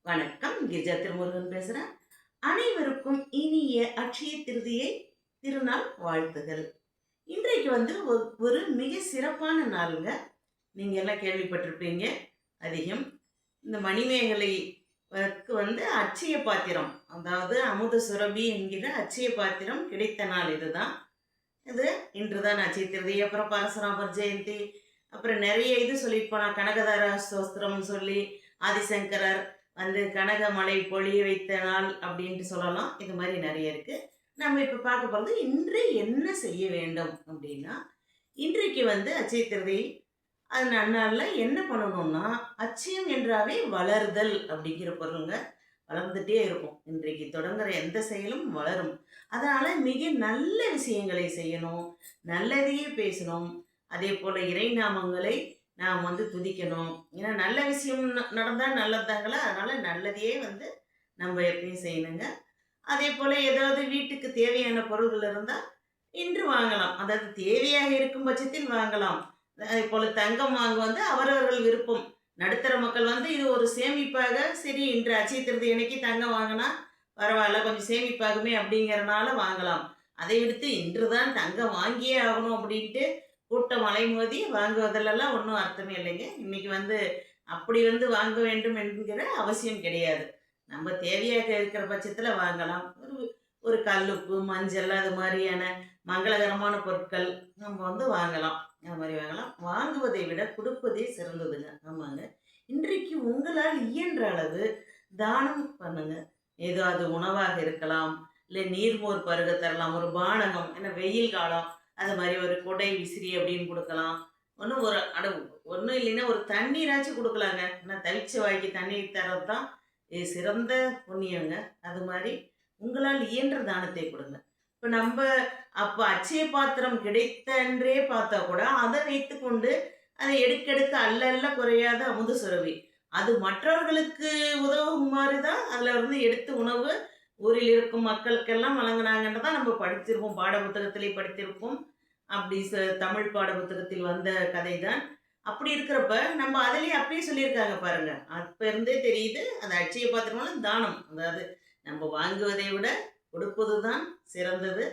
வணக்கம். கிரிஜா திருமுருகன் பேசுறேன். அனைவருக்கும் இனிய அட்சய திருதியை திருநாள் வாழ்த்துகள். இன்றைக்கு ஒரு மிக சிறப்பான நாளுங்க. நீங்க எல்லாம் கேள்விப்பட்டிருப்பீங்க அதிகம். இந்த மணிமேகலை அட்சய பாத்திரம், அதாவது அமுத சுரபி என்கிற அட்சய பாத்திரம் கிடைத்த நாள் இதுதான். இது இன்றுதான் அட்சய திருதி. அப்புறம் பரசுராமர் ஜெயந்தி, அப்புறம் நிறைய இது சொல்லிட்டு போனா கனகதாரா ஸ்தோத்திரம் சொல்லி ஆதிசங்கரர் கனகமழை பொழிய வைத்த நாள் அப்படின்ட்டு சொல்லலாம். இது மாதிரி நிறைய இருக்கு. நம்ம இப்போ பார்க்க போகிறது இன்று என்ன செய்ய வேண்டும் அப்படின்னா, இன்றைக்கு அட்சய திருதி. அது நன்னாளில் என்ன பண்ணணும்னா, அச்சயம் என்றாவே வளர்தல் அப்படிங்கிற பொருளுங்க. வளர்ந்துட்டே இருக்கும். இன்றைக்கு தொடங்குற எந்த செயலும் வளரும். அதனால மிக நல்ல விஷயங்களை செய்யணும், நல்லதையே பேசணும். அதே போல இறை நாமங்களை நாம் துதிக்கணும். ஏன்னா நல்ல விஷயம் நடந்தால் நல்லதுதாங்களா, அதனால நல்லதையே நம்ம எப்பயும் செய்யணுங்க. அதே போல ஏதாவது வீட்டுக்கு தேவையான பொருள்கள் இருந்தால் இன்று வாங்கலாம். அதாவது தேவையாக இருக்கும் பட்சத்தில் வாங்கலாம். அதே போல தங்கம் வாங்குவது அவரவர்கள் விருப்பம். நடுத்தர மக்கள் இது ஒரு சேமிப்பாக, சரி இன்று அட்சய திருதி அன்னைக்கு தங்கம் வாங்கினா பரவாயில்ல, கொஞ்சம் சேமிப்பாகுமே அப்படிங்கிறனால வாங்கலாம். அதை விடுத்து இன்று தான் தங்கம் வாங்கியே ஆகணும் அப்படின்ட்டு கூட்டம் அலைமோதி வாங்குவதிலெல்லாம் ஒன்றும் அர்த்தமே இல்லைங்க. இன்னைக்கு அப்படி வாங்க வேண்டும் என்கிற அவசியம் கிடையாது. நம்ம தேவையாக இருக்கிற பட்சத்தில் வாங்கலாம். ஒரு ஒரு கல்லுப்பு, மஞ்சள், அது மாதிரியான மங்களகரமான பொருட்கள் நம்ம வாங்கலாம். அது மாதிரி வாங்கலாம். வாங்குவதை விட கொடுப்பதே சிறந்ததுங்க. ஆமாங்க. இன்றைக்கு உங்களால் இயன்ற அளவு தானம் பண்ணுங்க. ஏதோ அது உணவாக இருக்கலாம், இல்லை நீர்மோர் பருக தரலாம், ஒரு பானகம், ஏன்னா வெயில் காலம், அது மாதிரி ஒரு கொடை விசிறி அப்படின்னு கொடுக்கலாம். ஒன்றும் இல்லைன்னா ஒரு தண்ணீராச்சும் கொடுக்கலாங்க. ஏன்னா தவிச்ச வாய்க்கு தண்ணீர் தர்றது தான் இது சிறந்த புண்ணியங்க. அது மாதிரி உங்களால் இயன்ற தானத்தை கொடுங்க. இப்போ நம்ம அப்போ அட்சய பாத்திரம் கிடைத்தன்றே பார்த்தா கூட அதை வைத்து கொண்டு அதை எடுக்க அல்ல குறையாத அமுத சுரபி, அது மற்றவர்களுக்கு உதவும் மாதிரி தான் அதில் எடுத்து உணவு ஊரில் இருக்கும் மக்களுக்கெல்லாம் வழங்கினாங்கன்னு தான் நம்ம படிச்சிருப்போம், பாட புத்தகத்திலே படித்திருப்போம். அப்படி தமிழ் பாட புத்தகத்தில் வந்த கதை தான். அப்படி இருக்கிறப்ப நம்ம அதிலேயே அப்பயே சொல்லியிருக்காங்க பாருங்க. அப்ப இருந்தே தெரியுது அந்த அட்சய பாத்திரமான தானம். அதாவது நம்ம வாங்குவதை விட கொடுப்பது தான் சிறந்தது.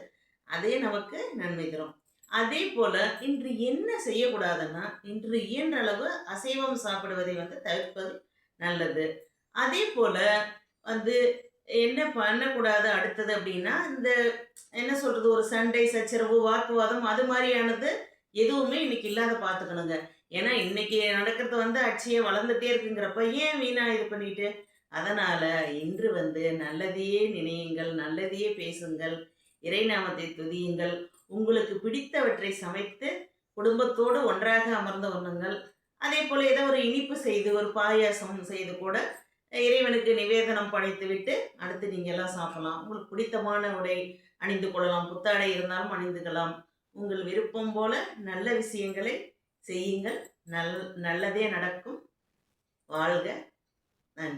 அதே நமக்கு நன்மை தரும். அதே போல இன்று என்ன செய்யக்கூடாதுன்னா, இன்று இயன்ற அளவு அசைவம் சாப்பிடுவதை தவிர்ப்பது நல்லது. அதே போல வந்து என்ன பண்ணக்கூடாது அடுத்தது அப்படின்னா, இந்த என்ன சொல்றது, ஒரு சண்டை சச்சரவு வாக்குவாதம் அது மாதிரியானது எதுவுமே இன்னைக்கு இல்லாத பார்த்துக்கணுங்க. ஏன்னா இன்னைக்கு நடக்கிறது அட்சய வளர்ந்துட்டே இருக்குங்கிறப்ப ஏன் வீணா இது பண்ணிட்டு, அதனால இன்று நல்லதையே நினையுங்கள், நல்லதையே பேசுங்கள், இறைநாமத்தை துதியுங்கள், உங்களுக்கு பிடித்தவற்றை சமைத்து குடும்பத்தோடு ஒன்றாக அமர்ந்து உண்ணுங்கள். அதே போல ஏதோ ஒரு இனிப்பு செய்து ஒரு பாயாசம் செய்து கூட இறைவனுக்கு நிவேதனம் படைத்து விட்டு அடுத்து நீங்கள் எல்லாம் சாப்பிடலாம். உங்களுக்கு பிடித்தமான உடை அணிந்து கொள்ளலாம், புத்தாடை இருந்தாலும் அணிந்துக்கலாம். உங்கள் விருப்பம் போல நல்ல விஷயங்களை செய்யுங்கள். நல்லதே நடக்கும். வாழ்க.